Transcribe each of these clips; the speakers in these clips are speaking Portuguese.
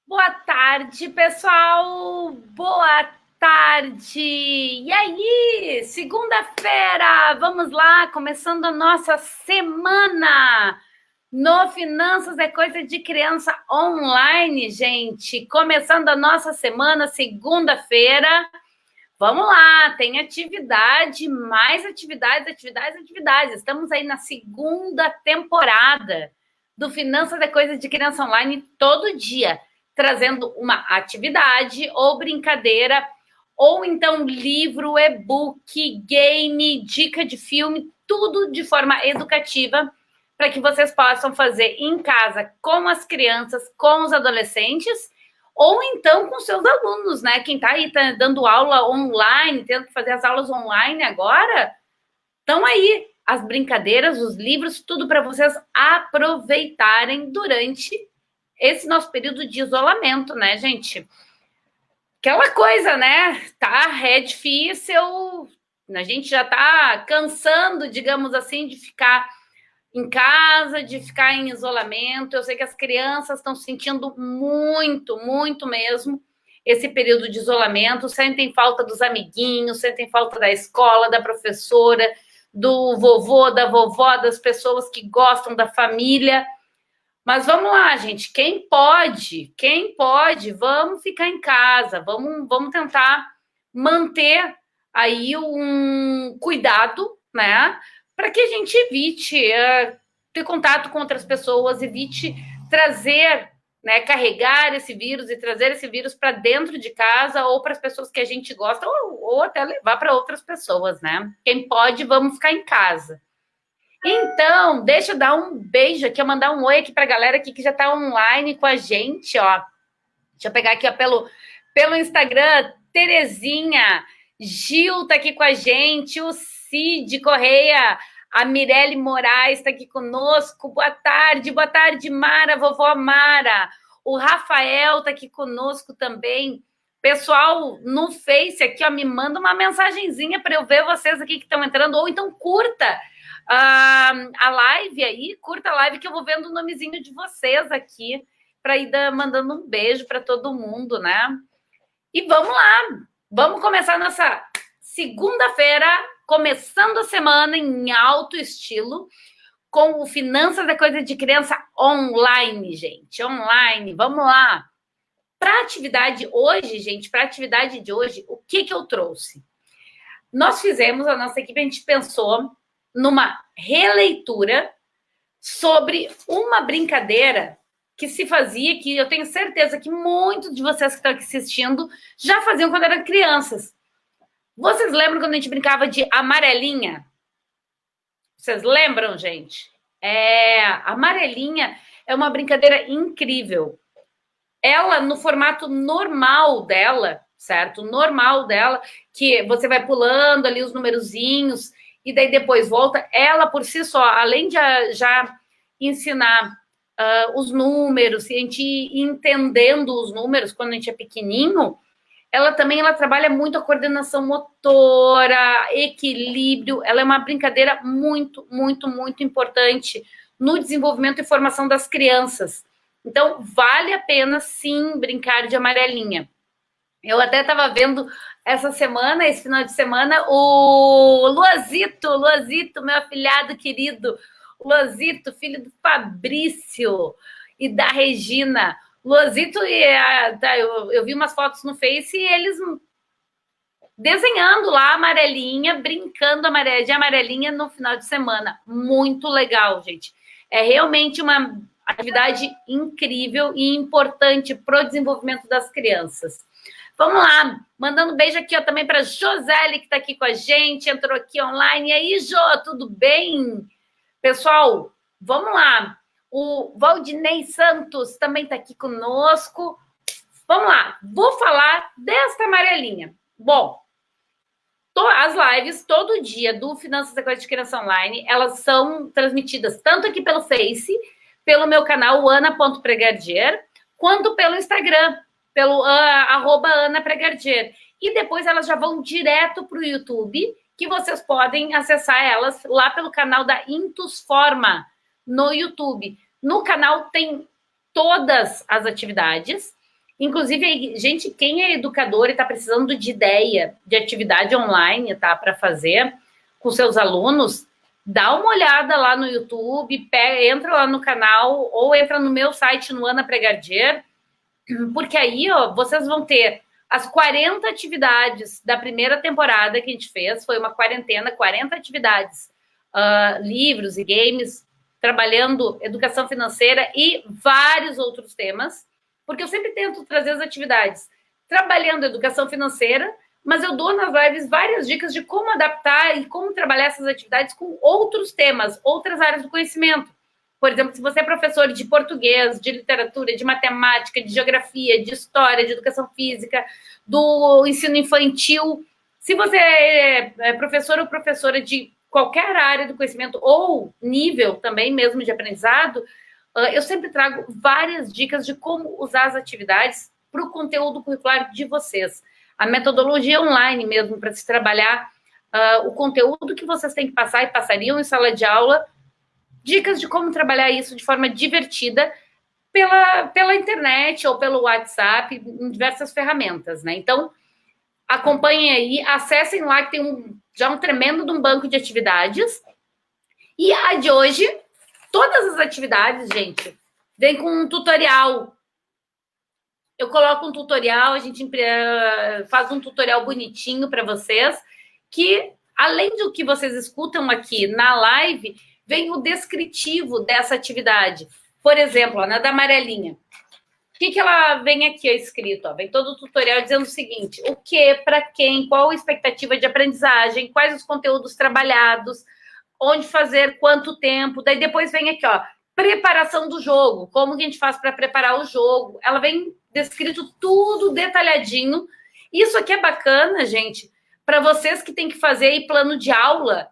Boa tarde, pessoal! Boa tarde! E aí, segunda-feira, vamos lá, começando a nossa semana no Finanças é Coisa de Criança Online, gente. Começando a nossa semana, segunda-feira. Vamos lá, tem atividade, mais atividades. Estamos aí na segunda temporada do Finanças é Coisa de Criança Online todo dia, trazendo uma atividade ou brincadeira, ou então livro, e-book, game, dica de filme, tudo de forma educativa para que vocês possam fazer em casa com as crianças, com os adolescentes ou então com seus alunos, né? Quem está aí tá dando aula online, tendo que fazer as aulas online agora, estão aí as brincadeiras, os livros, tudo para vocês aproveitarem durante esse nosso período de isolamento, né, gente? Aquela coisa, né? É difícil, a gente já está cansando, digamos assim, de ficar em casa, de ficar em isolamento. Eu sei que as crianças estão sentindo muito mesmo esse período de isolamento, sentem falta dos amiguinhos, sentem falta da escola, da professora, do vovô, da vovó, das pessoas que gostam da família. Mas vamos lá, gente, quem pode, vamos ficar em casa, vamos tentar manter aí um cuidado, né? Para que a gente evite ter contato com outras pessoas, evite trazer, né, carregar esse vírus e trazer esse vírus para dentro de casa ou para as pessoas que a gente gosta, ou até levar para outras pessoas, né? Quem pode, vamos ficar em casa. Então, deixa eu dar um beijo aqui, eu mandar um oi aqui para a galera aqui que já está online com a gente, ó. Deixa eu pegar aqui, ó, pelo Instagram, Terezinha, Gil tá aqui com a gente, o Cid Correia, a Mirelle Moraes está aqui conosco. Boa tarde, Mara, vovó Mara. O Rafael tá aqui conosco também. Pessoal, no Face aqui, ó, me manda uma mensagenzinha para eu ver vocês aqui que estão entrando, ou então curta a live aí, curta a live que eu vou vendo o nomezinho de vocês aqui, para ir mandando um beijo para todo mundo, né? E vamos lá, vamos começar nossa segunda-feira, começando a semana em alto estilo, com o Finanças é Coisa de Criança online, gente, online, vamos lá. Para a atividade hoje, gente, para a atividade de hoje, o que eu trouxe? Nós fizemos, a nossa equipe, a gente pensou numa releitura sobre uma brincadeira que se fazia, que eu tenho certeza que muitos de vocês que estão aqui assistindo já faziam quando eram crianças. Vocês lembram quando a gente brincava de amarelinha? Vocês lembram, gente? A amarelinha é uma brincadeira incrível. Ela, no formato normal dela, certo? Normal dela, que você vai pulando ali os numerozinhos e daí depois volta. Ela, por si só, além de já ensinar os números, a gente ir entendendo os números quando a gente é pequenininho, ela trabalha muito a coordenação motora, equilíbrio. Ela é uma brincadeira muito importante no desenvolvimento e formação das crianças. Então, vale a pena, sim, brincar de amarelinha. Eu até estava vendo esse final de semana, o Luazito, meu afilhado querido, o Luazito, filho do Fabrício e da Regina. Luazito, eu vi umas fotos no Face e eles desenhando lá amarelinha, brincando de amarelinha no final de semana. Muito legal, gente. É realmente uma atividade incrível e importante para o desenvolvimento das crianças. Vamos lá, mandando um beijo aqui ó, também para Joseli, que está aqui com a gente, entrou aqui online. E aí, Jô, tudo bem? Pessoal, vamos lá. O Valdinei Santos também está aqui conosco. Vamos lá, vou falar desta amarelinha. Bom, as lives todo dia do Finanças é Coisa de Criança Online, elas são transmitidas tanto aqui pelo Face, pelo meu canal ana.pregardier, quanto pelo Instagram, pelo @anapregardier. E depois elas já vão direto para o YouTube, que vocês podem acessar elas lá pelo canal da Intus Forma, no YouTube. No canal tem todas as atividades, Inclusive, gente, quem é educador e está precisando de ideia de atividade online, tá, para fazer com seus alunos, dá uma olhada lá no YouTube, entra lá no canal ou entra no meu site no Ana Pregardier, porque aí, ó, vocês vão ter as 40 atividades da primeira temporada que a gente fez, foi uma quarentena, 40 atividades, livros e games, trabalhando educação financeira e vários outros temas, porque eu sempre tento trazer as atividades trabalhando educação financeira, mas eu dou nas lives várias dicas de como adaptar e como trabalhar essas atividades com outros temas, outras áreas do conhecimento. Por exemplo, se você é professor de português, de literatura, de matemática, de geografia, de história, de educação física, do ensino infantil, se você é professor ou professora de qualquer área do conhecimento ou nível também mesmo de aprendizado, eu sempre trago várias dicas de como usar as atividades para o conteúdo curricular de vocês. A metodologia online mesmo, para se trabalhar o conteúdo que vocês têm que passar e passariam em sala de aula, dicas de como trabalhar isso de forma divertida pela internet ou pelo WhatsApp, em diversas ferramentas, né? Então, acompanhem aí, acessem lá que tem já um tremendo de um banco de atividades. E a de hoje, todas as atividades, gente, vem com um tutorial. Eu coloco um tutorial, a gente faz um tutorial bonitinho para vocês, que além do que vocês escutam aqui na live, vem o descritivo dessa atividade. Por exemplo, na da amarelinha. O que ela vem aqui escrito? Ó, vem todo o tutorial dizendo o seguinte: o que, para quem, qual a expectativa de aprendizagem, quais os conteúdos trabalhados, onde fazer, quanto tempo. Daí depois vem aqui, ó, preparação do jogo, como que a gente faz para preparar o jogo. Ela vem descrito tudo detalhadinho. Isso aqui é bacana, gente, para vocês que têm que fazer aí plano de aula.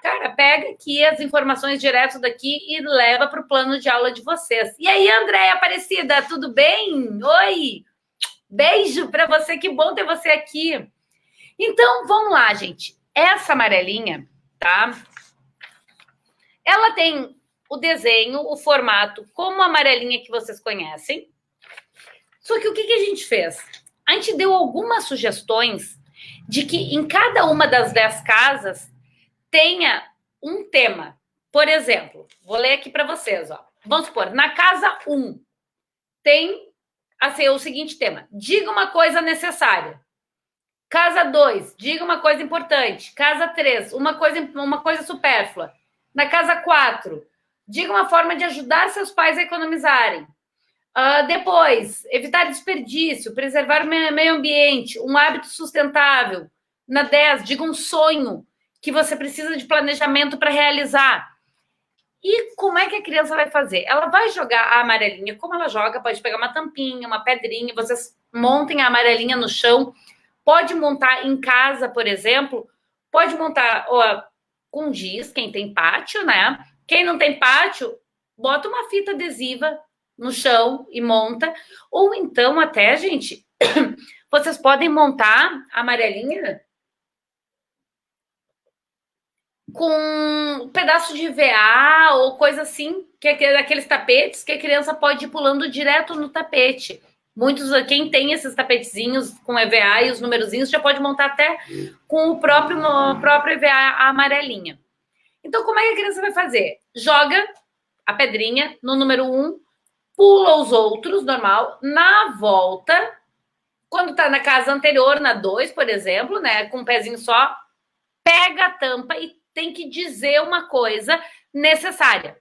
Cara, pega aqui as informações direto daqui e leva para o plano de aula de vocês. E aí, Andréia Aparecida, tudo bem? Oi! Beijo para você, que bom ter você aqui. Então, vamos lá, gente. Essa amarelinha, tá? Ela tem o desenho, o formato, como a amarelinha que vocês conhecem. Só que o que a gente fez? A gente deu algumas sugestões de que em cada uma das 10 casas tenha um tema. Por exemplo, vou ler aqui para vocês. Ó. Vamos supor, na casa 1 tem assim, o seguinte tema: diga uma coisa necessária. Casa 2, diga uma coisa importante. Casa 3, uma coisa supérflua. Na casa 4, diga uma forma de ajudar seus pais a economizarem. Depois, evitar desperdício, preservar o meio ambiente, um hábito sustentável. Na 10, diga um sonho que você precisa de planejamento para realizar. E como é que a criança vai fazer? Ela vai jogar a amarelinha, como ela joga, pode pegar uma tampinha, uma pedrinha, vocês montem a amarelinha no chão, pode montar em casa, por exemplo, pode montar com giz, quem tem pátio, né? Quem não tem pátio, bota uma fita adesiva no chão e monta. Ou então até, gente, vocês podem montar a amarelinha com um pedaço de EVA ou coisa assim, que é daqueles tapetes que a criança pode ir pulando direto no tapete. Quem tem esses tapetezinhos com EVA e os numerozinhos já pode montar até com o próprio EVA a amarelinha. Então, como é que a criança vai fazer? Joga a pedrinha no número 1, pula os outros, normal. Na volta, quando tá na casa anterior, na 2, por exemplo, né, com um pezinho só, pega a tampa e tem que dizer uma coisa necessária.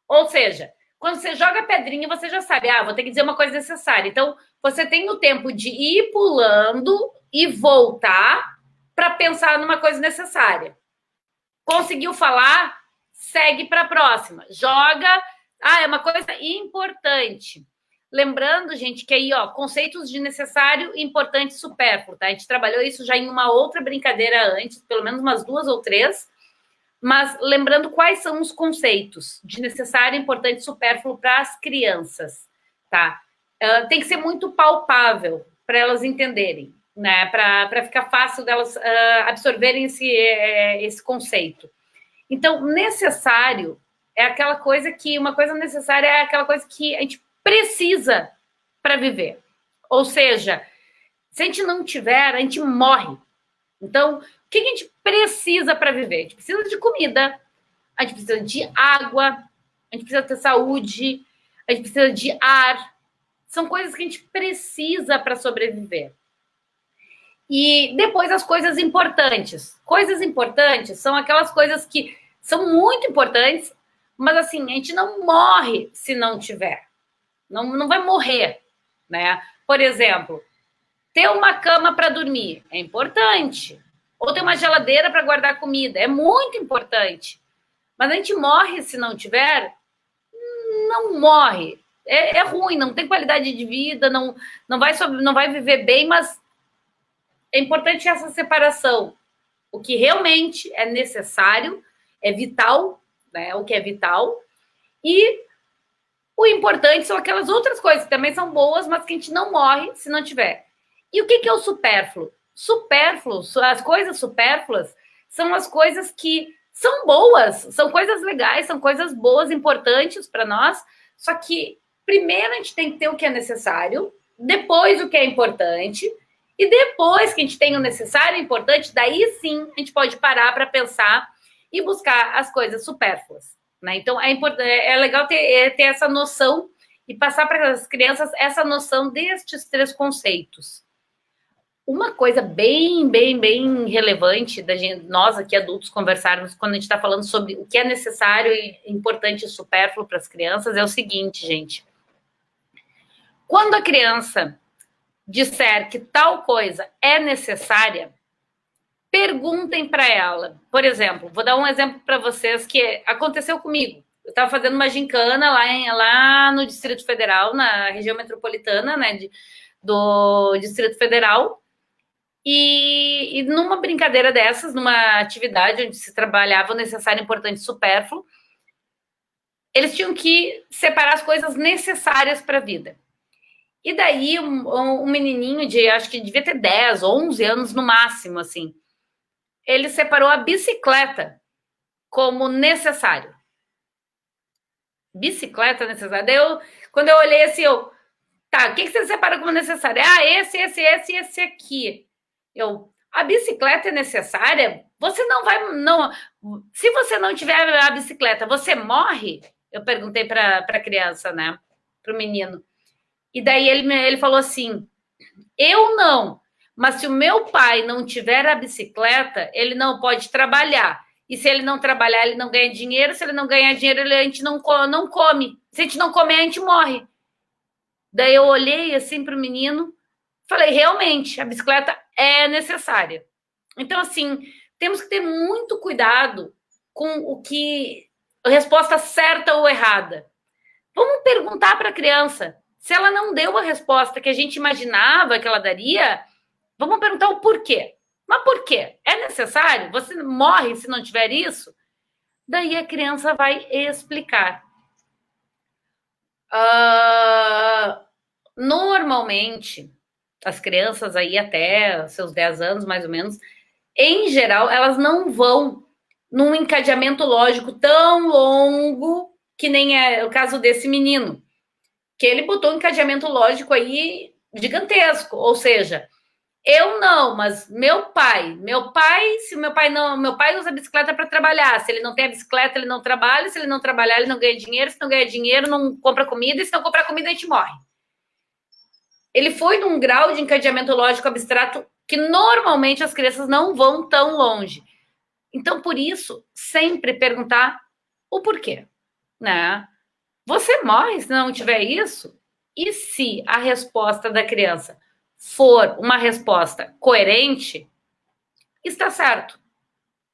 Ou seja, quando você joga a pedrinha, você já sabe, vou ter que dizer uma coisa necessária. Então, você tem o tempo de ir pulando e voltar para pensar numa coisa necessária. Conseguiu falar? Segue para a próxima. Joga. É uma coisa importante. Lembrando, gente, que aí, conceitos de necessário, importante e supérfluo, tá? A gente trabalhou isso já em uma outra brincadeira antes, pelo menos umas 2 ou 3, mas lembrando quais são os conceitos de necessário, importante e supérfluo para as crianças, tá? Tem que ser muito palpável para elas entenderem, né? Para ficar fácil delas absorverem esse conceito. Então, necessário é aquela coisa que, uma coisa necessária é aquela coisa que a gente precisa para viver. Ou seja, se a gente não tiver, a gente morre. Então, o que a gente precisa para viver? A gente precisa de comida, a gente precisa de água, a gente precisa ter saúde, a gente precisa de ar. São coisas que a gente precisa para sobreviver. E depois as coisas importantes. Coisas importantes são aquelas coisas que são muito importantes, mas assim, a gente não morre se não tiver. Não vai morrer, né? Por exemplo, ter uma cama para dormir é importante. Ou ter uma geladeira para guardar comida é muito importante. Mas a gente morre se não tiver? Não morre. É ruim, não tem qualidade de vida, não vai viver bem, mas é importante essa separação. O que realmente é necessário, é vital, né? O que é vital. E o importante são aquelas outras coisas que também são boas, mas que a gente não morre se não tiver. E o que é o supérfluo? Supérfluo, as coisas supérfluas são as coisas que são boas, são coisas legais, são coisas boas, importantes para nós, só que primeiro a gente tem que ter o que é necessário, depois o que é importante, e depois que a gente tem o necessário e importante, daí sim a gente pode parar para pensar e buscar as coisas supérfluas, né? Então é legal ter essa noção e passar para as crianças essa noção destes três conceitos. Uma coisa bem relevante da gente, nós aqui adultos conversarmos quando a gente está falando sobre o que é necessário e importante e supérfluo para as crianças é o seguinte, gente. Quando a criança disser que tal coisa é necessária, perguntem para ela. Por exemplo, vou dar um exemplo para vocês que aconteceu comigo. Eu estava fazendo uma gincana lá no Distrito Federal, na região metropolitana, né, do Distrito Federal. E numa brincadeira dessas, numa atividade onde se trabalhava o necessário, importante e supérfluo, eles tinham que separar as coisas necessárias para a vida. E daí um menininho de, acho que devia ter 10, 11 anos no máximo, assim, ele separou a bicicleta como necessário. Bicicleta necessária. Daí quando eu olhei assim, tá, o que você separa como necessário? Ah, esse aqui. A bicicleta é necessária? Você não vai... se você não tiver a bicicleta, você morre? Eu perguntei para a criança, né? Para o menino. E daí ele falou assim, eu não, mas se o meu pai não tiver a bicicleta, ele não pode trabalhar. E se ele não trabalhar, ele não ganha dinheiro. Se ele não ganhar dinheiro, a gente não come. Se a gente não comer, a gente morre. Daí eu olhei assim para o menino, falei, realmente, a bicicleta é necessária. Então, assim, temos que ter muito cuidado com a resposta certa ou errada. Vamos perguntar para a criança. Se ela não deu a resposta que a gente imaginava que ela daria, vamos perguntar o porquê. Mas por quê? É necessário? Você morre se não tiver isso? Daí a criança vai explicar. Normalmente, as crianças aí até seus 10 anos, mais ou menos, em geral, elas não vão num encadeamento lógico tão longo que nem é o caso desse menino, que ele botou um encadeamento lógico aí gigantesco, ou seja, eu não, mas meu pai, se meu pai usa a bicicleta para trabalhar, se ele não tem a bicicleta, ele não trabalha, se ele não trabalhar, ele não ganha dinheiro, se não ganha dinheiro, não compra comida, e se não comprar comida, a gente morre. Ele foi num grau de encadeamento lógico abstrato que normalmente as crianças não vão tão longe. Então, por isso, sempre perguntar o porquê, né? Você morre se não tiver isso? E se a resposta da criança for uma resposta coerente, está certo.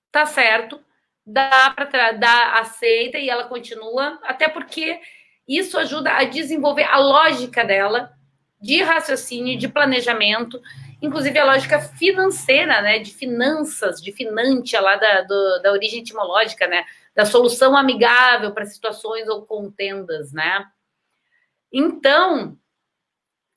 Está certo, dá para dar, aceita e ela continua, até porque isso ajuda a desenvolver a lógica dela, de raciocínio, de planejamento, inclusive a lógica financeira, né, de finanças, de finantia lá da origem etimológica, né, da solução amigável para situações ou contendas, né. Então,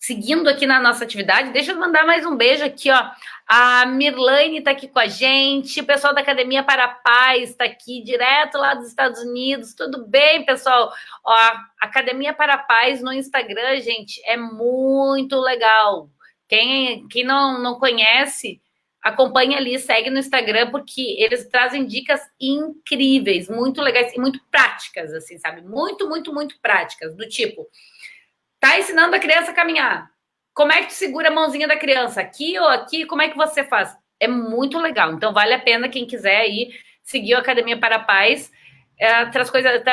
seguindo aqui na nossa atividade. Deixa eu mandar mais um beijo aqui, ó. A Mirlane está aqui com a gente, o pessoal da Academia para a Paz está aqui, direto lá dos Estados Unidos. Tudo bem, pessoal? Ó, Academia para a Paz no Instagram, gente, é muito legal. Quem não conhece, acompanha ali, segue no Instagram, porque eles trazem dicas incríveis, muito legais e muito práticas, assim, sabe? Muito, muito, muito práticas, do tipo, tá ensinando a criança a caminhar. Como é que tu segura a mãozinha da criança? Aqui ou aqui? Como é que você faz? É muito legal. Então, vale a pena quem quiser aí seguir a Academia para a Paz. Outras coisas,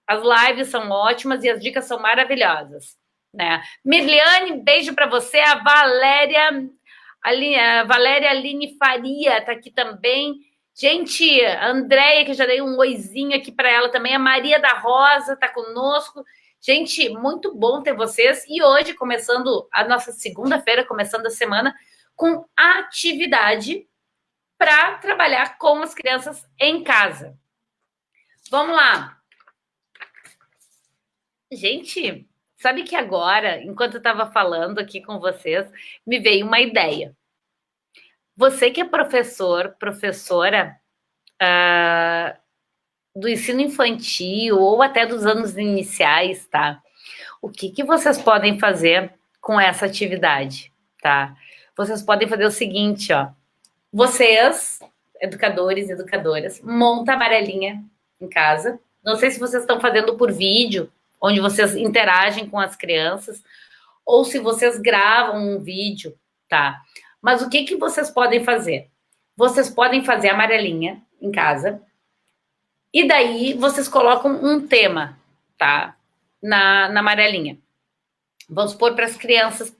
as lives são ótimas e as dicas são maravilhosas, né? Mirliane, beijo para você. A Valéria Aline Faria está aqui também. Gente, a Andréia, que eu já dei um oizinho aqui para ela também. A Maria da Rosa está conosco. Gente, muito bom ter vocês. E hoje, começando a nossa segunda-feira, começando a semana, com atividade para trabalhar com as crianças em casa. Vamos lá. Gente, sabe que agora, enquanto eu estava falando aqui com vocês, me veio uma ideia. Você que é professor, professora do ensino infantil ou até dos anos iniciais, tá? O que vocês podem fazer com essa atividade, tá? Vocês podem fazer o seguinte, ó. Vocês, educadores e educadoras, monta a amarelinha em casa. Não sei se vocês estão fazendo por vídeo, onde vocês interagem com as crianças, ou se vocês gravam um vídeo, tá? Mas o que vocês podem fazer? Vocês podem fazer a amarelinha em casa, e daí vocês colocam um tema, tá? Na amarelinha. Vamos supor para as crianças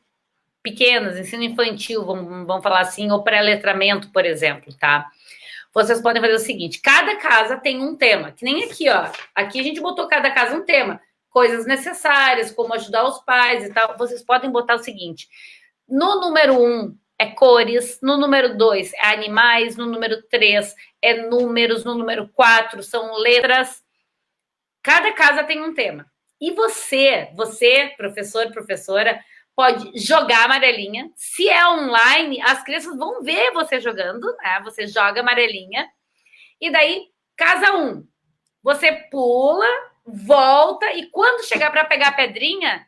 pequenas, ensino infantil, vamos falar assim, ou pré-letramento, por exemplo, tá? Vocês podem fazer o seguinte, cada casa tem um tema, que nem aqui, ó. Aqui a gente botou cada casa um tema. Coisas necessárias, como ajudar os pais e tal. Vocês podem botar o seguinte, no número 1 é cores, no número 2 é animais, no número 3 é números, no número 4 são letras. Cada casa tem um tema. E você, professor, professora, pode jogar amarelinha. Se é online, as crianças vão ver você jogando, né? Você joga amarelinha. E daí, casa 1, você pula, volta, e quando chegar para pegar a pedrinha,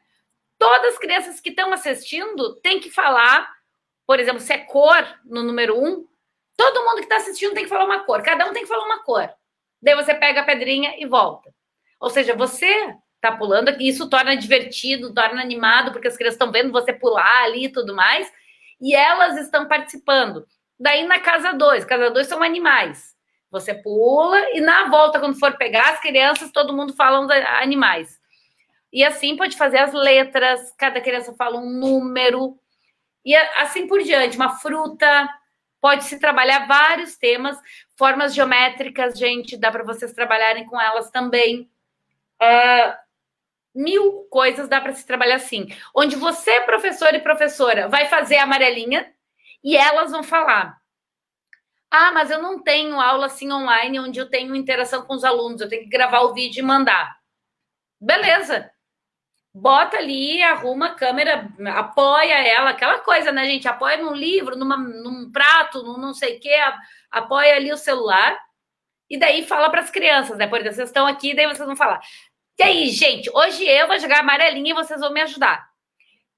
todas as crianças que estão assistindo têm que falar, por exemplo, se é cor no número 1, todo mundo que está assistindo tem que falar uma cor. Cada um tem que falar uma cor. Daí você pega a pedrinha e volta. Ou seja, você tá pulando aqui, isso torna divertido, torna animado, porque as crianças estão vendo você pular ali e tudo mais, e elas estão participando. Daí na casa 2 são animais. Você pula e na volta, quando for pegar as crianças, todo mundo fala animais. E assim pode fazer as letras, cada criança fala um número, e assim por diante. Uma fruta, pode-se trabalhar vários temas, formas geométricas, gente, dá para vocês trabalharem com elas também. 1000 coisas dá para se trabalhar assim. Onde você, professor e professora, vai fazer a amarelinha e elas vão falar. Ah, mas eu não tenho aula assim online onde eu tenho interação com os alunos, eu tenho que gravar o vídeo e mandar. Beleza. Bota ali, arruma a câmera, apoia ela, aquela coisa, né, gente? Apoia num livro, num prato, num não sei o quê, apoia ali o celular e daí fala para as crianças, né? Por exemplo, vocês estão aqui, daí vocês vão falar. E aí, gente, hoje eu vou jogar amarelinha e vocês vão me ajudar.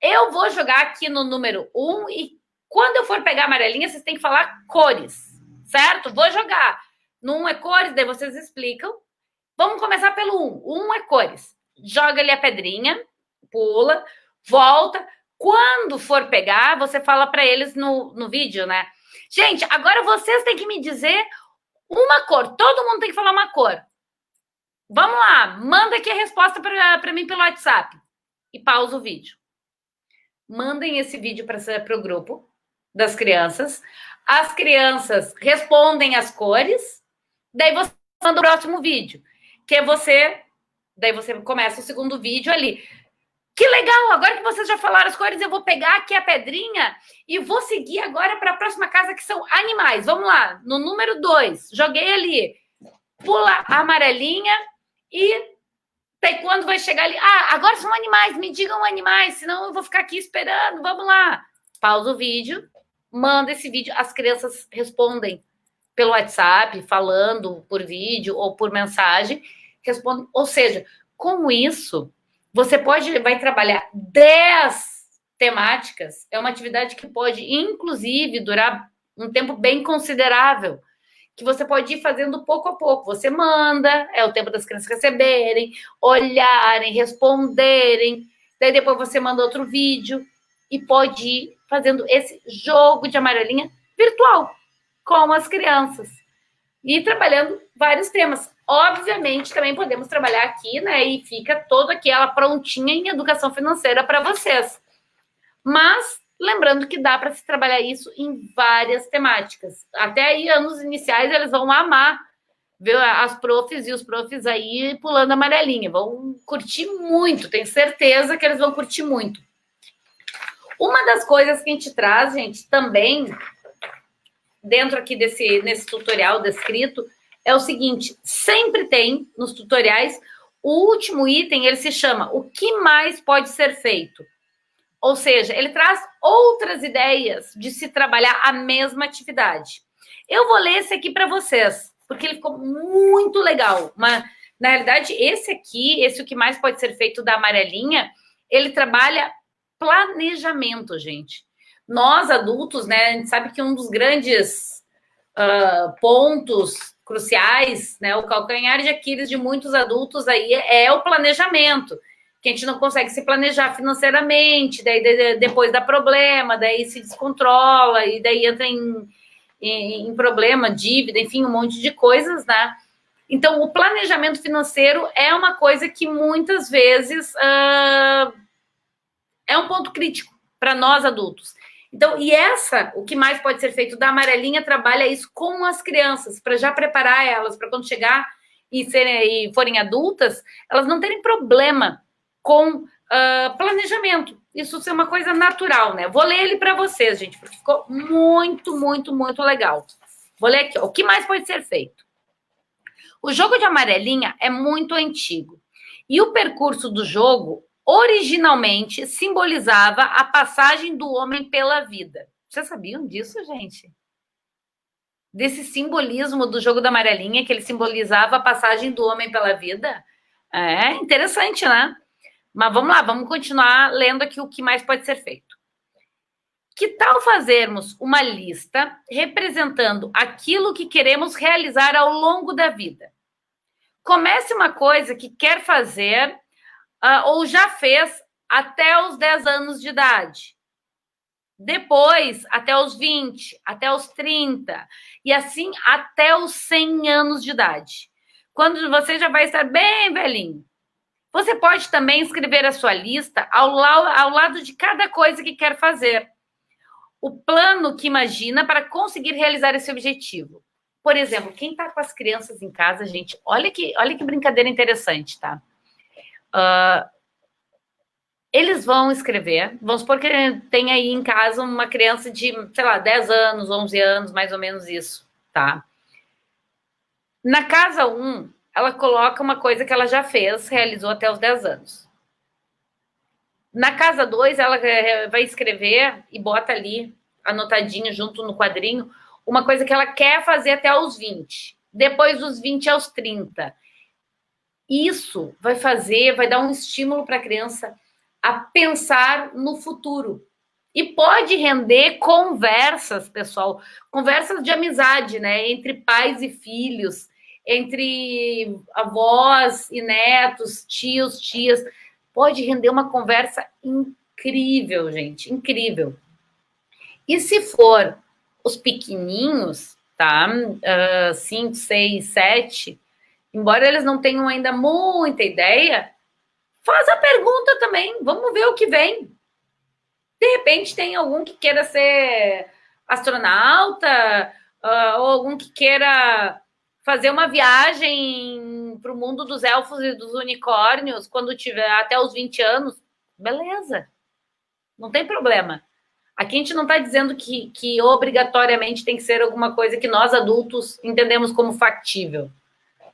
Eu vou jogar aqui no número 1 e quando eu for pegar a amarelinha, vocês têm que falar cores, certo? Vou jogar. No 1 é cores, daí vocês explicam. Vamos começar pelo 1. 1 é cores. Joga ali a pedrinha, pula, volta. Quando for pegar, você fala para eles no vídeo, né? Gente, agora vocês têm que me dizer uma cor. Todo mundo tem que falar uma cor. Vamos lá, manda aqui a resposta para mim pelo WhatsApp. E pausa o vídeo. Mandem esse vídeo para o grupo das crianças. As crianças respondem as cores. Daí você manda o próximo vídeo. Que é você... Daí você começa o segundo vídeo ali. Que legal! Agora que vocês já falaram as cores, eu vou pegar aqui a pedrinha e vou seguir agora para a próxima casa, que são animais. Vamos lá, no número 2. Joguei ali. Pula a amarelinha e Daí quando vai chegar ali, agora são animais, me digam animais, senão eu vou ficar aqui esperando, vamos lá. Pausa o vídeo, manda esse vídeo, as crianças respondem pelo WhatsApp, falando por vídeo ou por mensagem, respondem. Ou seja, com isso, você vai trabalhar 10 temáticas, é uma atividade que pode, inclusive, durar um tempo bem considerável, que você pode ir fazendo pouco a pouco. Você manda, é o tempo das crianças receberem, olharem, responderem, daí depois você manda outro vídeo e pode ir fazendo esse jogo de amarelinha virtual com as crianças e trabalhando vários temas. Obviamente, também podemos trabalhar aqui, né? E fica toda aquela prontinha em educação financeira para vocês. Mas lembrando que dá para se trabalhar isso em várias temáticas. Até aí, anos iniciais, eles vão amar ver as profs e os profs aí pulando amarelinha. Vão curtir muito, tenho certeza que eles vão curtir muito. Uma das coisas que a gente traz, gente, também, dentro aqui nesse tutorial descrito, é o seguinte, sempre tem nos tutoriais, o último item, ele se chama o que mais pode ser feito? Ou seja, ele traz outras ideias de se trabalhar a mesma atividade. Eu vou ler esse aqui para vocês, porque ele ficou muito legal. Mas, na realidade, esse o que mais pode ser feito da amarelinha, ele trabalha planejamento, gente. Nós, adultos, né, a gente sabe que um dos grandes pontos cruciais, né, o calcanhar de Aquiles de muitos adultos aí é o planejamento, que a gente não consegue se planejar financeiramente, daí depois dá problema, daí se descontrola, e daí entra em problema, dívida, enfim, um monte de coisas, né? Então, o planejamento financeiro é uma coisa que muitas vezes é um ponto crítico para nós adultos. Então, o que mais pode ser feito da amarelinha, trabalha isso com as crianças, para já preparar elas, para quando chegar e forem adultas, elas não terem problema com planejamento. Isso é uma coisa natural, né? Vou ler ele para vocês, gente, porque ficou muito, muito, muito legal. Vou ler aqui, ó. O que mais pode ser feito? O jogo de amarelinha é muito antigo. E o percurso do jogo, originalmente, simbolizava a passagem do homem pela vida. Vocês sabiam disso, gente? Desse simbolismo do jogo da amarelinha, que ele simbolizava a passagem do homem pela vida? É interessante, né? Mas vamos lá, vamos continuar lendo aqui o que mais pode ser feito. Que tal fazermos uma lista representando aquilo que queremos realizar ao longo da vida? Comece uma coisa que quer fazer ou já fez até os 10 anos de idade. Depois, até os 20, até os 30, e assim até os 100 anos de idade. Quando você já vai estar bem velhinho. Você pode também escrever a sua lista ao lado de cada coisa que quer fazer. O plano que imagina para conseguir realizar esse objetivo. Por exemplo, quem está com as crianças em casa, gente, olha que brincadeira interessante, tá? Eles vão escrever, vamos supor que tem aí em casa uma criança de, sei lá, 10 anos, 11 anos, mais ou menos isso, tá? Na casa 1, ela coloca uma coisa que ela já fez, realizou até os 10 anos. Na casa 2, ela vai escrever e bota ali, anotadinho junto no quadrinho, uma coisa que ela quer fazer até os 20. Depois dos 20 aos 30. Isso vai dar um estímulo para a criança a pensar no futuro. E pode render conversas, pessoal, conversas de amizade, né? Entre pais e filhos, entre avós e netos, tios, tias. Pode render uma conversa incrível, gente, incrível. E se for os pequenininhos, tá? 5, 6, 7, embora eles não tenham ainda muita ideia, faz a pergunta também, vamos ver o que vem. De repente tem algum que queira ser astronauta, ou algum que queira fazer uma viagem para o mundo dos elfos e dos unicórnios quando tiver até os 20 anos. Beleza, não tem problema. Aqui a gente não está dizendo que obrigatoriamente tem que ser alguma coisa que nós adultos entendemos como factível.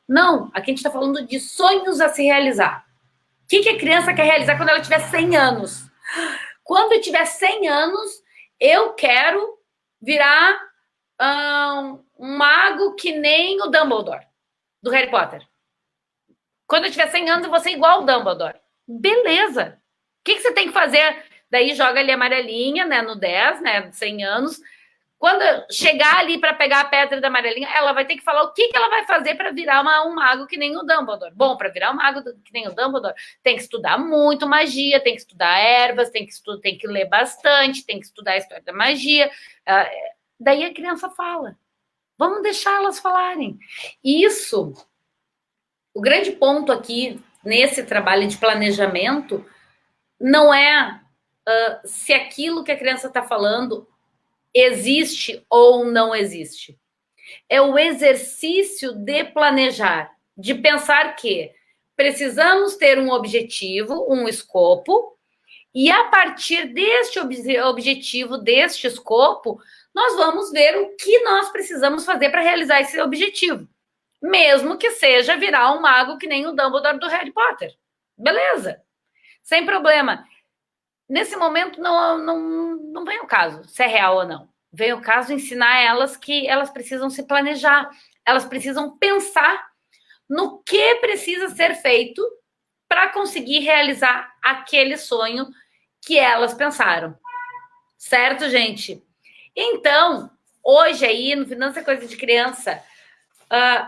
Não, aqui a gente está falando de sonhos a se realizar. que a criança quer realizar quando ela tiver 100 anos? Quando eu tiver 100 anos, eu quero virar um mago que nem o Dumbledore, do Harry Potter. Quando eu tiver 100 anos, eu vou ser igual o Dumbledore. Beleza. O que você tem que fazer? Daí joga ali a amarelinha, né, no 10, né, 100 anos. Quando chegar ali para pegar a pedra da amarelinha, ela vai ter que falar o que ela vai fazer para virar um mago que nem o Dumbledore. Bom, para virar um mago que nem o Dumbledore, tem que estudar muito magia, tem que estudar ervas, tem que ler bastante, tem que estudar a história da magia. Daí a criança fala. Vamos deixar elas falarem. Isso, o grande ponto aqui nesse trabalho de planejamento não é se aquilo que a criança está falando existe ou não existe. É o exercício de planejar, de pensar que precisamos ter um objetivo, um escopo, e a partir deste objetivo, deste escopo, nós vamos ver o que nós precisamos fazer para realizar esse objetivo. Mesmo que seja virar um mago que nem o Dumbledore do Harry Potter. Beleza. Sem problema. Nesse momento, não vem o caso se é real ou não. Vem o caso ensinar elas que elas precisam se planejar. Elas precisam pensar no que precisa ser feito para conseguir realizar aquele sonho que elas pensaram. Certo, gente? Então, hoje aí, no Finança Coisa de Criança,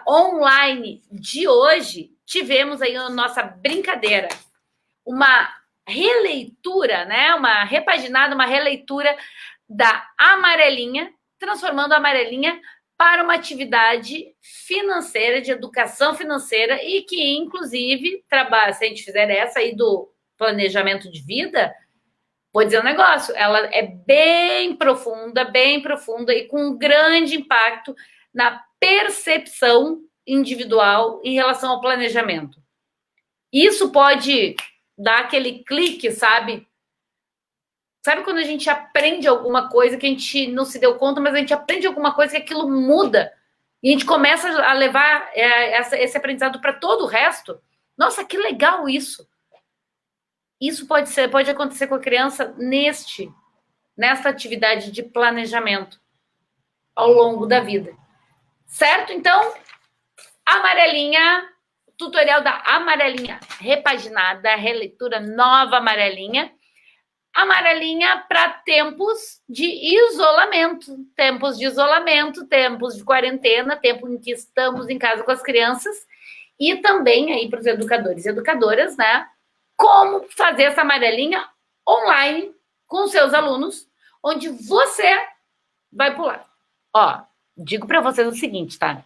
online de hoje, tivemos aí a nossa brincadeira. Uma releitura, né? Uma repaginada, uma releitura da amarelinha, transformando a amarelinha para uma atividade financeira, de educação financeira, e que, inclusive, se a gente fizer essa aí do planejamento de vida, vou dizer um negócio, ela é bem profunda e com um grande impacto na percepção individual em relação ao planejamento. Isso pode dar aquele clique, sabe? Sabe quando a gente aprende alguma coisa que a gente não se deu conta, mas a gente aprende alguma coisa que aquilo muda e a gente começa a levar esse aprendizado para todo o resto? Nossa, que legal isso! Isso pode acontecer com a criança nesta atividade de planejamento ao longo da vida. Certo? Então, amarelinha, tutorial da amarelinha repaginada, releitura nova amarelinha. Amarelinha para tempos de isolamento, tempos de quarentena, tempo em que estamos em casa com as crianças, e também aí para os educadores e educadoras, né? Como fazer essa amarelinha online com seus alunos, onde você vai pular. Ó, digo para vocês o seguinte, tá?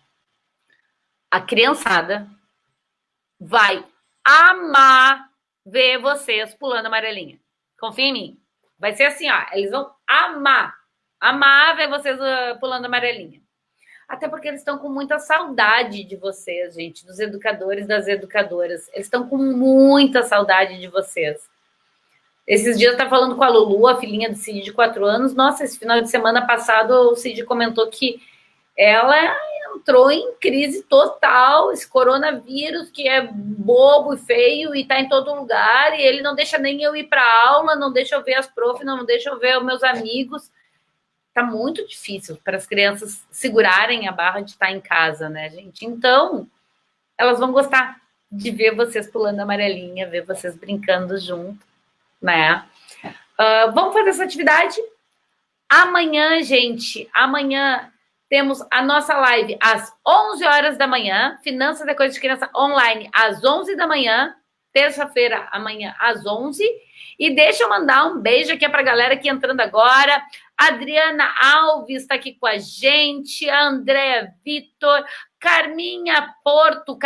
A criançada vai amar ver vocês pulando amarelinha. Confia em mim. Vai ser assim, ó. Eles vão amar ver vocês pulando amarelinha. Até porque eles estão com muita saudade de vocês, gente, dos educadores, das educadoras. Eles estão com muita saudade de vocês. Esses dias eu estava falando com a Lulu, a filhinha do Cid de 4 anos. Nossa, esse final de semana passado o Cid comentou que ela entrou em crise total, esse coronavírus que é bobo e feio e tá em todo lugar, e ele não deixa nem eu ir para aula, não deixa eu ver as profs, não deixa eu ver os meus amigos. Tá muito difícil para as crianças segurarem a barra de estar em casa, né, gente? Então, elas vão gostar de ver vocês pulando amarelinha, ver vocês brincando junto, né? Vamos fazer essa atividade? Amanhã, gente, temos a nossa live às 11 horas da manhã, Finanças é Coisa de Criança online às 11 da manhã, terça-feira, amanhã às 11. E deixa eu mandar um beijo aqui para a galera que entrando agora. Adriana Alves está aqui com a gente, a Andréa Vitor, Carminha Porto,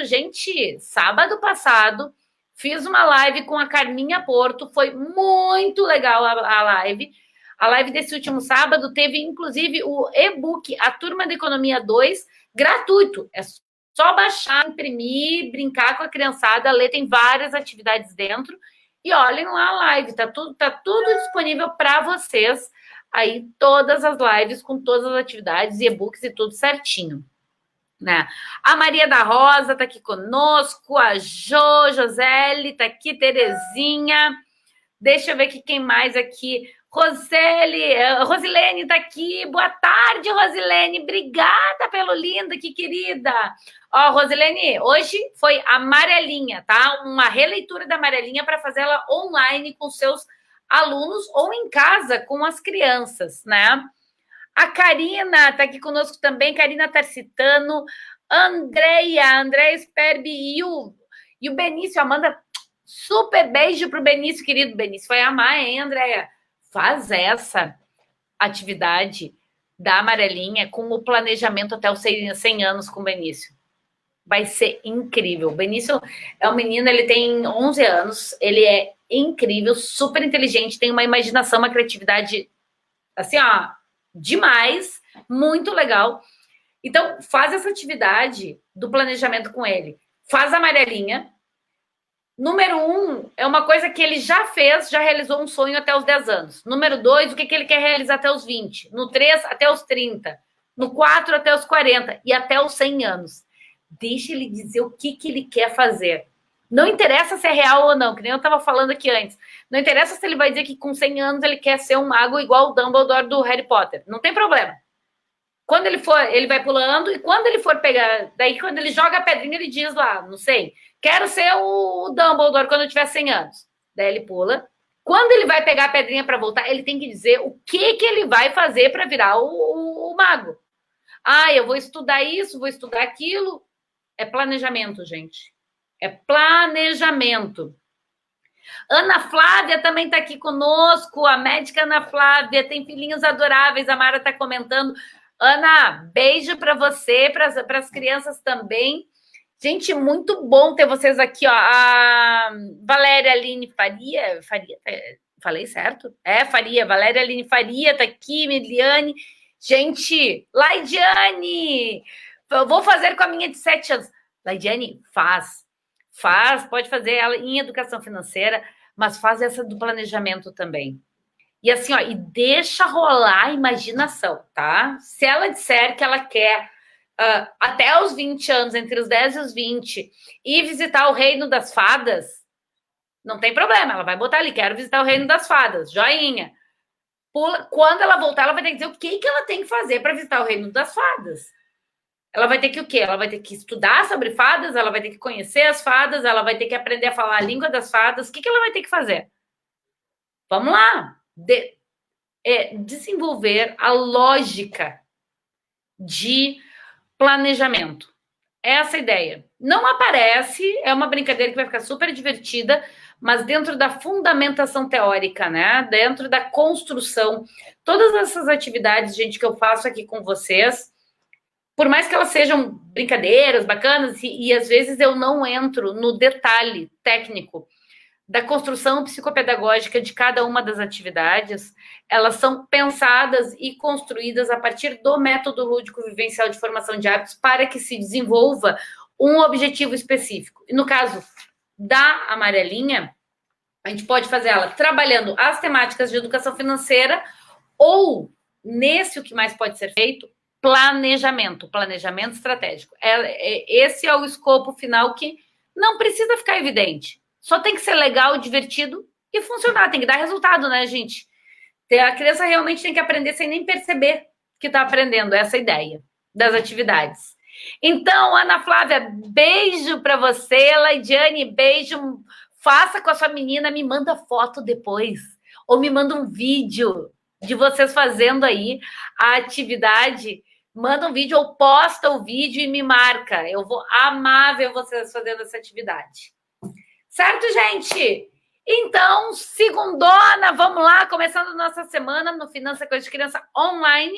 gente, sábado passado fiz uma live com a Carminha Porto, foi muito legal a live. A live desse último sábado teve, inclusive, o e-book A Turma da Economia 2, gratuito. É só baixar, imprimir, brincar com a criançada, ler, tem várias atividades dentro. E olhem lá a live, tá tudo disponível para vocês. Aí, todas as lives com todas as atividades, e e-books e tudo certinho. né? A Maria da Rosa tá aqui conosco, a Joseli tá aqui, Terezinha. Deixa eu ver aqui quem mais aqui. Rosilene tá aqui. Boa tarde, Rosilene. Obrigada pelo lindo, que querida. Ó, Rosilene, hoje foi a Amarelinha, tá? Uma releitura da Amarelinha para fazer ela online com seus alunos ou em casa com as crianças, né? A Karina tá aqui conosco também. Karina Tarcitano, Andréia Sperbi e o Benício. Amanda, super beijo pro Benício, querido. Benício vai amar, hein, Andréia? Faz essa atividade da Amarelinha com o planejamento até os 100 anos com o Benício. Vai ser incrível. O Benício é um menino, ele tem 11 anos, ele é incrível, super inteligente, tem uma imaginação, uma criatividade, assim, ó, demais, muito legal. Então, faz essa atividade do planejamento com ele. Faz a Amarelinha. Número 1 é uma coisa que ele já fez, já realizou um sonho até os 10 anos. Número 2, o que ele quer realizar até os 20. No 3, até os 30. No 4, até os 40. E até os 100 anos. Deixa ele dizer o que ele quer fazer. Não interessa se é real ou não, que nem eu estava falando aqui antes. Não interessa se ele vai dizer que com 100 anos ele quer ser um mago igual o Dumbledore do Harry Potter. Não tem problema. Quando ele for, ele vai pulando, e quando ele for pegar, daí quando ele joga a pedrinha, ele diz lá, não sei, quero ser o Dumbledore quando eu tiver 100 anos. Daí ele pula. Quando ele vai pegar a pedrinha para voltar, ele tem que dizer o que ele vai fazer para virar o mago. Ah, eu vou estudar isso, vou estudar aquilo. É planejamento, gente. É planejamento. Ana Flávia também está aqui conosco, a médica Ana Flávia, tem filhinhos adoráveis, a Mara está comentando. Ana, beijo para você, para as crianças também. Gente, muito bom ter vocês aqui, ó. A Valéria Aline Faria, falei certo? Faria, Valéria Aline Faria tá aqui, Miliane. Gente, Laidiane, eu vou fazer com a minha de 7 anos. Laidiane, faz, pode fazer ela em educação financeira, mas faz essa do planejamento também. E assim, ó, e deixa rolar a imaginação, tá? Se ela disser que ela quer até os 20 anos, entre os 10 e os 20, ir visitar o Reino das Fadas, não tem problema, ela vai botar ali, quero visitar o Reino das Fadas, joinha. Pula. Quando ela voltar, ela vai ter que dizer o que ela tem que fazer para visitar o Reino das Fadas. Ela vai ter que o quê? Ela vai ter que estudar sobre fadas, ela vai ter que conhecer as fadas, ela vai ter que aprender a falar a língua das fadas. O que ela vai ter que fazer? Vamos lá. Desenvolver a lógica de planejamento. Essa ideia. Não aparece, é uma brincadeira que vai ficar super divertida, mas dentro da fundamentação teórica, né? Dentro da construção. Todas essas atividades, gente, que eu faço aqui com vocês, por mais que elas sejam brincadeiras, bacanas, e às vezes eu não entro no detalhe técnico da construção psicopedagógica de cada uma das atividades, elas são pensadas e construídas a partir do método lúdico vivencial de formação de hábitos para que se desenvolva um objetivo específico. E no caso da Amarelinha, a gente pode fazer ela trabalhando as temáticas de educação financeira ou, nesse o que mais pode ser feito, planejamento estratégico. Esse é o escopo final que não precisa ficar evidente. Só tem que ser legal, divertido e funcionar. Tem que dar resultado, né, gente? A criança realmente tem que aprender sem nem perceber que está aprendendo. Essa ideia das atividades. Então, Ana Flávia, beijo para você. Laidiane, beijo. Faça com a sua menina, me manda foto depois. Ou me manda um vídeo de vocês fazendo aí a atividade. Manda um vídeo ou posta o vídeo e me marca. Eu vou amar ver vocês fazendo essa atividade. Certo, gente? Então, segundona, vamos lá, começando nossa semana no Finança Coisa de Criança online.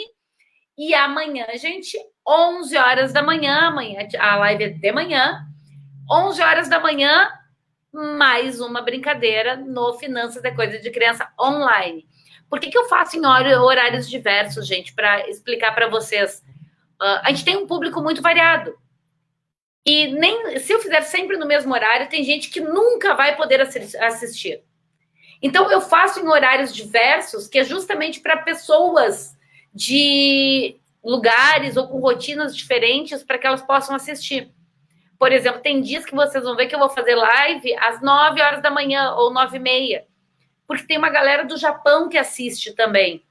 E amanhã, gente, 11 horas da manhã, amanhã, a live é de manhã, 11 horas da manhã, mais uma brincadeira no Finanças é Coisa de Criança online. Por que eu faço em horários diversos, gente? Para explicar para vocês. A gente tem um público muito variado. E nem se eu fizer sempre no mesmo horário, tem gente que nunca vai poder assistir. Então, eu faço em horários diversos, que é justamente para pessoas de lugares ou com rotinas diferentes para que elas possam assistir. Por exemplo, tem dias que vocês vão ver que eu vou fazer live às 9 horas da manhã ou 9h30, porque tem uma galera do Japão que assiste também.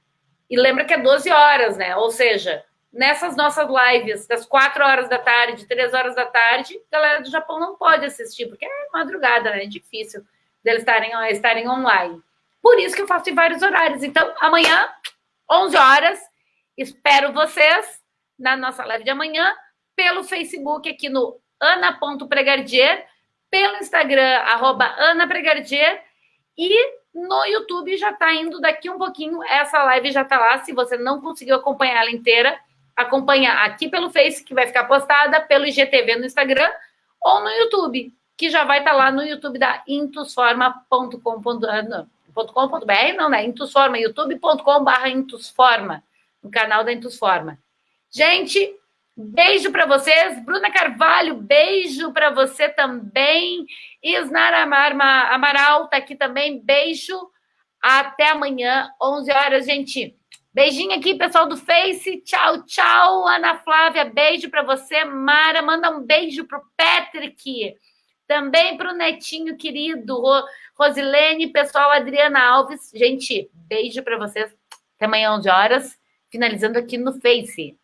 E lembra que é 12 horas, né? Ou seja, nessas nossas lives, das 4 horas da tarde, 3 horas da tarde, a galera do Japão não pode assistir, porque é madrugada, né? É difícil deles estarem online. Por isso que eu faço em vários horários. Então, amanhã, 11 horas, espero vocês na nossa live de amanhã, pelo Facebook, aqui no ana.pregardier, pelo Instagram, @anapregardier, e no YouTube já está indo daqui um pouquinho, essa live já está lá. Se você não conseguiu acompanhar ela inteira, acompanha aqui pelo Face, que vai ficar postada, pelo IGTV no Instagram, ou no YouTube, que já vai estar lá no YouTube da intusforma.com.br, não, né? Intusforma, youtube.com/intusforma, no canal da Intusforma. Gente, beijo para vocês. Bruna Carvalho, beijo para você também. Isnara Amaral tá aqui também. Beijo. Até amanhã, 11 horas, gente. Beijinho aqui, pessoal do Face. Tchau, tchau. Ana Flávia, beijo para você. Mara, manda um beijo pro Patrick. Também pro netinho querido. Rosilene, pessoal, Adriana Alves. Gente, beijo para vocês. Até amanhã, 11 horas. Finalizando aqui no Face.